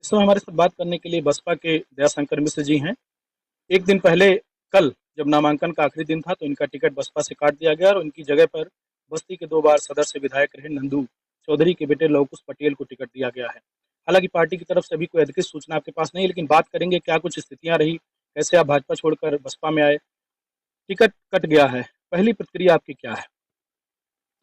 इस समय हमारे साथ बात करने के लिए बसपा के दयाशंकर मिश्र जी हैं। एक दिन पहले कल जब नामांकन का आखिरी दिन था तो इनका टिकट बसपा से काट दिया गया और उनकी जगह पर बस्ती के 2 बार सदस्य विधायक रहे नंदू चौधरी के बेटे लव कुश पटेल को टिकट दिया गया है। हालांकि पार्टी की तरफ से अभी कोई अधिकृत सूचना आपके पास नहीं है, लेकिन बात करेंगे क्या कुछ स्थितियां रही, कैसे आप भाजपा छोड़कर बसपा में आए, टिकट कट गया है, पहली प्रतिक्रिया आपकी क्या है?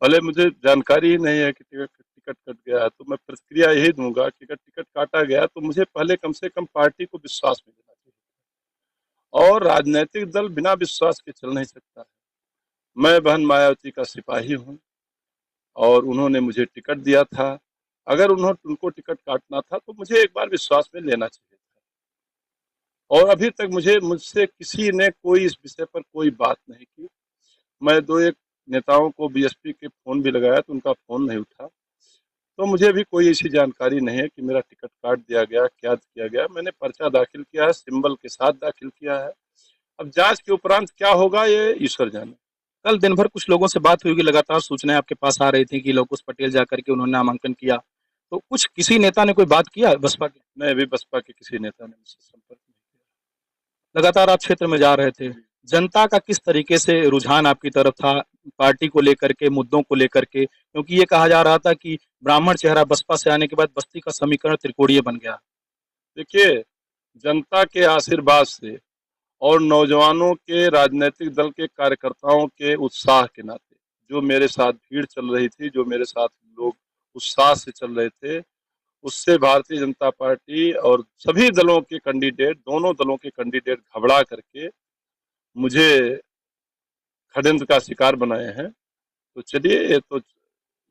पहले मुझे जानकारी ही नहीं है कि टिकट टिकट कट गया है, तो मैं प्रतिक्रिया यही दूंगा कि अगर टिकट काटा गया तो मुझे पहले कम से कम पार्टी को विश्वास में लेना चाहिए और राजनीतिक दल बिना विश्वास के चल नहीं सकता है। मैं बहन मायावती का सिपाही हूँ और उन्होंने मुझे टिकट दिया था। अगर उनको टिकट काटना था तो मुझे एक बार विश्वास में लेना चाहिए था और अभी तक मुझसे किसी ने कोई इस विषय पर कोई बात नहीं की। मैं 2-1 नेताओं को बीएसपी के फ़ोन भी लगाया तो उनका फ़ोन नहीं उठा। तो मुझे भी कोई ऐसी जानकारी नहीं है कि मेरा टिकट काट दिया गया, क्या किया गया। मैंने पर्चा दाखिल किया है, सिंबल के साथ दाखिल किया है। अब जाँच के उपरांत क्या होगा ये ईश्वर जाने। कल दिन भर कुछ लोगों से बात हुई कि लगातार सूचनाएं आपके पास आ रही थी कि लव कुश पटेल जाकर के उन्होंने नामांकन किया, तो कुछ किसी नेता ने कोई बात किया बसपा के? नहीं, अभी बसपा के किसी नेता ने मुझसे संपर्क नहीं लगातार आप क्षेत्र में जा रहे थे, जनता का किस तरीके से रुझान आपकी तरफ था, पार्टी को लेकर के, मुद्दों को लेकर के? क्योंकि ये कहा जा रहा था कि ब्राह्मण चेहरा बसपा से आने के बाद बस्ती का समीकरण त्रिकोणीय बन गया। देखिए, जनता के आशीर्वाद से और नौजवानों के राजनीतिक दल के कार्यकर्ताओं के उत्साह के नाते जो मेरे साथ भीड़ चल रही थी, जो मेरे साथ लोग उत्साह से चल रहे थे, उससे भारतीय जनता पार्टी और सभी दलों के कैंडिडेट, दोनों दलों के कैंडिडेट घबरा करके मुझे षड्यंत्र का शिकार बनाए हैं। तो चलिए, ये तो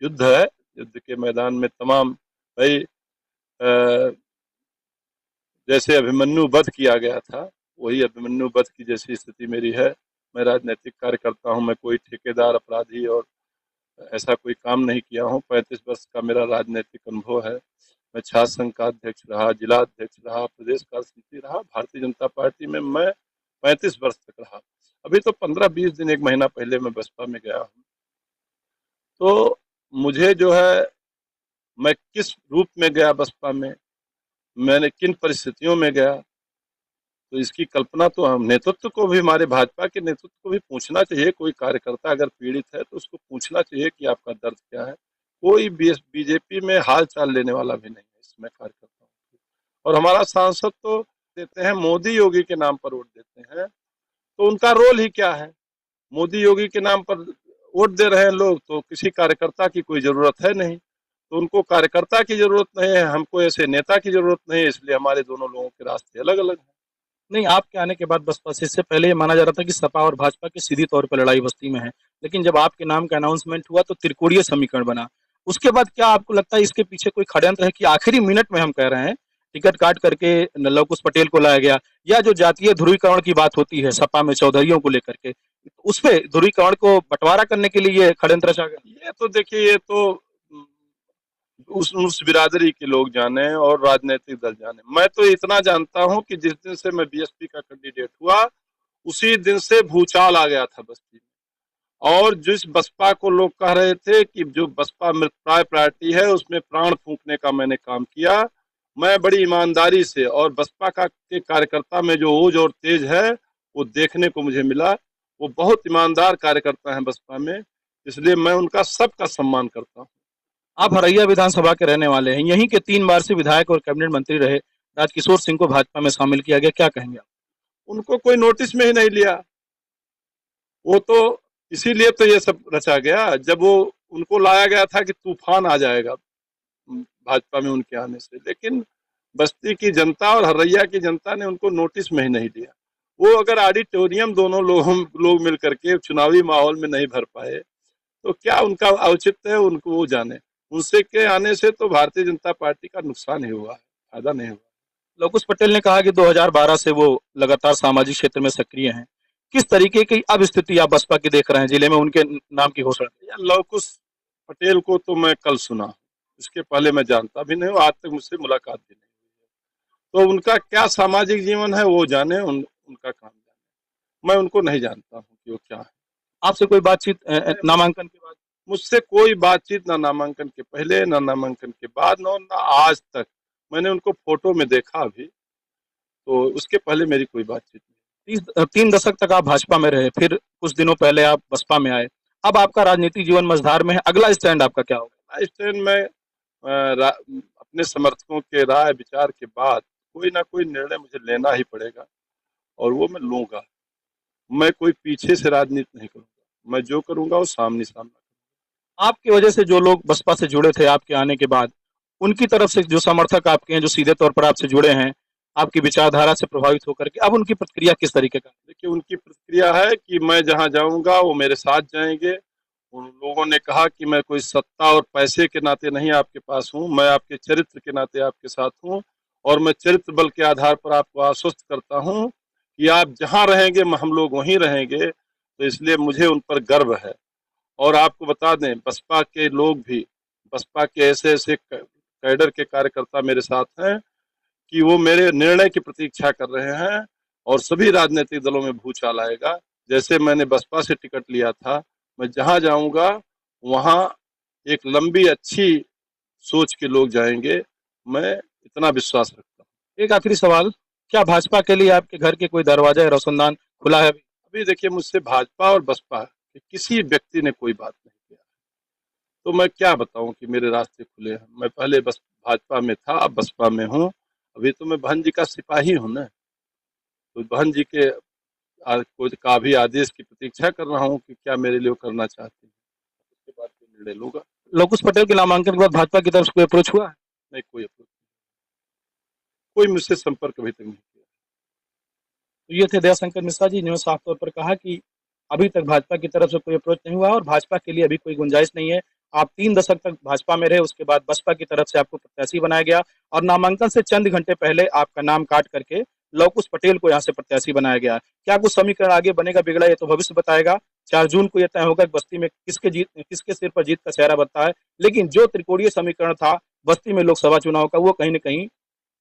युद्ध है। युद्ध के मैदान में तमाम भाई जैसे अभिमन्यु वध किया गया था, वही अभिमन्यु वध की जैसी स्थिति मेरी है। मैं राजनीतिक कार्यकर्ता हूं, मैं कोई ठेकेदार अपराधी और ऐसा कोई काम नहीं किया हूं। 35 वर्ष का मेरा राजनीतिक अनुभव है। मैं छात्र संघ का अध्यक्ष रहा, जिला अध्यक्ष रहा, प्रदेश कार्य समिति रहा। भारतीय जनता पार्टी में मैं 35 वर्ष तक रहा। अभी तो 15-20 दिन, 1 महीना पहले मैं बसपा में गया हूँ। तो मुझे जो है, मैं किस रूप में गया बसपा में, मैंने किन परिस्थितियों में गया, तो इसकी कल्पना तो हम नेतृत्व को भी, हमारे भाजपा के नेतृत्व को भी पूछना चाहिए। कोई कार्यकर्ता अगर पीड़ित है तो उसको पूछना चाहिए कि आपका दर्द क्या है। कोई बीजेपी में हाल चाल लेने वाला भी नहीं है इसमें कार्यकर्ताओं की। और हमारा सांसद तो देते हैं, मोदी योगी के नाम पर वोट देते हैं, तो उनका रोल ही क्या है? मोदी योगी के नाम पर वोट दे रहे हैं लोग, तो किसी कार्यकर्ता की कोई जरूरत है नहीं। तो उनको कार्यकर्ता की जरूरत नहीं है, हमको ऐसे नेता की जरूरत नहीं है, इसलिए हमारे दोनों लोगों के रास्ते अलग अलग हैं। नहीं, आपके आने के बाद बसपा से, इससे पहले ये माना जा रहा था कि सपा और भाजपा की सीधी तौर पर लड़ाई बस्ती में है, लेकिन जब आपके नाम का अनाउंसमेंट हुआ तो त्रिकोणीय समीकरण बना। उसके बाद क्या आपको लगता है इसके पीछे कोई षड्यंत्र है कि आखिरी मिनट में, हम कह रहे हैं, टिकट काट करके लव कुश पटेल को लाया गया, या जो जातीय ध्रुवीकरण की बात होती है सपा में चौधरियों को लेकर के, उस पे ध्रुवीकरण को बंटवारा करने के लिए ये षड्यंत्र रचा गया? ये तो देखिए, ये तो उस बिरादरी के लोग जाने और राजनीतिक दल जाने। मैं तो इतना जानता हूं कि जिस दिन से मैं बीएसपी का कैंडिडेट हुआ, उसी दिन से भूचाल आ गया था बस्ती में। और जिस बसपा को लोग कह रहे थे कि जो बसपा मृतप्राय पार्टी है, उसमें प्राण फूंकने का मैंने काम किया। मैं बड़ी ईमानदारी से, और बसपा का के कार्यकर्ता में जो ओज और तेज है वो देखने को मुझे मिला। वो बहुत ईमानदार कार्यकर्ता हैं बसपा में, इसलिए मैं उनका सबका सम्मान करता हूँ। आप हरैया विधानसभा के रहने वाले हैं, यहीं के 3 बार से विधायक और कैबिनेट मंत्री रहे राजकिशोर सिंह को भाजपा में शामिल किया गया, क्या कहेंगे आप? उनको कोई नोटिस में ही नहीं लिया। वो तो इसीलिए तो ये सब रचा गया। जब वो उनको लाया गया था कि तूफान आ जाएगा भाजपा में उनके आने से, लेकिन बस्ती की जनता और हरैया की जनता ने उनको नोटिस में ही नहीं लिया। वो अगर ऑडिटोरियम दोनों लोग मिल करके चुनावी माहौल में नहीं भर पाए तो क्या उनका औचित्य है, उनको वो जाने। उनसे के आने से तो भारतीय जनता पार्टी का नुकसान ही हुआ है, फायदा नहीं हुआ। लव कुश पटेल ने कहा कि 2012 से वो लगातार सामाजिक क्षेत्र में सक्रिय हैं। किस तरीके की अब स्थिति आप बसपा की देख रहे हैं जिले में उनके नाम की घोषणा? यार, लव कुश पटेल को तो मैं कल सुना, इसके पहले मैं जानता भी नहीं हूँ, आज तक मुझसे मुलाकात भी नहीं हुई है। तो उनका क्या सामाजिक जीवन है वो जाने, उनका काम जाने। मैं उनको नहीं जानता हूँ कि वो क्या है। आपसे कोई बातचीत नामांकन के बाद? मुझसे कोई बातचीत, ना नामांकन के पहले, ना नामांकन के बाद, ना आज तक मैंने उनको फोटो में देखा अभी, तो उसके पहले मेरी कोई बातचीत नहीं। 3 दशक तक आप भाजपा में रहे, फिर कुछ दिनों पहले आप बसपा में आए। अब आपका राजनीतिक जीवन मझधार में है, अगला स्टैंड आपका क्या होगा? इस ट्रेन में अपने समर्थकों के राय विचार के बाद कोई ना कोई निर्णय मुझे लेना ही पड़ेगा और वो मैं लूंगा। मैं कोई पीछे से राजनीति नहीं करूंगा, मैं जो करूंगा वो सामने सामना। आपकी वजह से जो लोग बसपा से जुड़े थे आपके आने के बाद, उनकी तरफ से जो समर्थक आपके हैं, जो सीधे तौर पर आपसे जुड़े हैं, आपकी विचारधारा से प्रभावित होकर के, अब उनकी प्रतिक्रिया किस तरीके का? देखिए, उनकी प्रतिक्रिया है कि मैं जहां जाऊंगा वो मेरे साथ जाएंगे। उन लोगों ने कहा कि मैं कोई सत्ता और पैसे के नाते नहीं आपके पास हूं, मैं आपके चरित्र के नाते आपके साथ हूं और मैं चरित्र बल के आधार पर आपको आश्वस्त करता हूं कि आप जहां रहेंगे हम लोग वहीं रहेंगे। तो इसलिए मुझे उन पर गर्व है। और आपको बता दें, बसपा के लोग भी, बसपा के ऐसे ऐसे कैडर के कार्यकर्ता मेरे साथ हैं कि वो मेरे निर्णय की प्रतीक्षा कर रहे हैं और सभी राजनीतिक दलों में भूचाल आएगा। जैसे मैंने बसपा से टिकट लिया था, मैं जहां जाऊंगा वहां एक लंबी अच्छी सोच के लोग जाएंगे, मैं इतना विश्वास रखता हूँ। एक आखिरी सवाल, क्या भाजपा के लिए आपके घर के कोई दरवाजा या रोशनदान खुला है अभी? अभी देखिए, मुझसे भाजपा और बसपा के किसी व्यक्ति ने कोई बात नहीं किया, तो मैं क्या बताऊं कि मेरे रास्ते खुले हैं। मैं पहले बस भाजपा में था, अब बसपा में हूँ। अभी तो मैं बहन जी का सिपाही हूँ ना, तो बहन जी के का भी आदेश की प्रतीक्षा कर रहा हूँ कि क्या मेरे लिए वो करना चाहती है, उसके बाद कोई निर्णय लूंगा। लोकेश पटेल के नामांकन के बाद भाजपा की तरफ से कोई अप्रोच हुआ है? नहीं, कोई अप्रोच, कोई मुझसे संपर्क अभी तक नहीं किया। तो ये थे दयाशंकर मिश्रा जी, जिन्होंने साफ तौर पर कहा कि अभी तक भाजपा की तरफ से कोई अप्रोच नहीं हुआ और भाजपा के लिए अभी कोई गुंजाइश नहीं है। आप 3 दशक तक भाजपा में रहे, उसके बाद बसपा की तरफ से आपको प्रत्याशी बनाया गया और नामांकन से चंद घंटे पहले आपका नाम काट करके लवकुश पटेल को यहाँ से प्रत्याशी बनाया गया। क्या कुछ समीकरण आगे बनेगा बिगड़ा, ये तो भविष्य बताएगा। 4 जून को यह तय होगा कि बस्ती में किसके सिर पर जीत का सेहरा बनता है। लेकिन जो त्रिकोणीय समीकरण था बस्ती में लोकसभा चुनाव का, वो कहीं न कहीं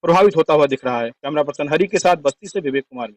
प्रभावित होता हुआ दिख रहा है। कैमरा पर्सन हरि के साथ बस्ती से विवेक कुमार।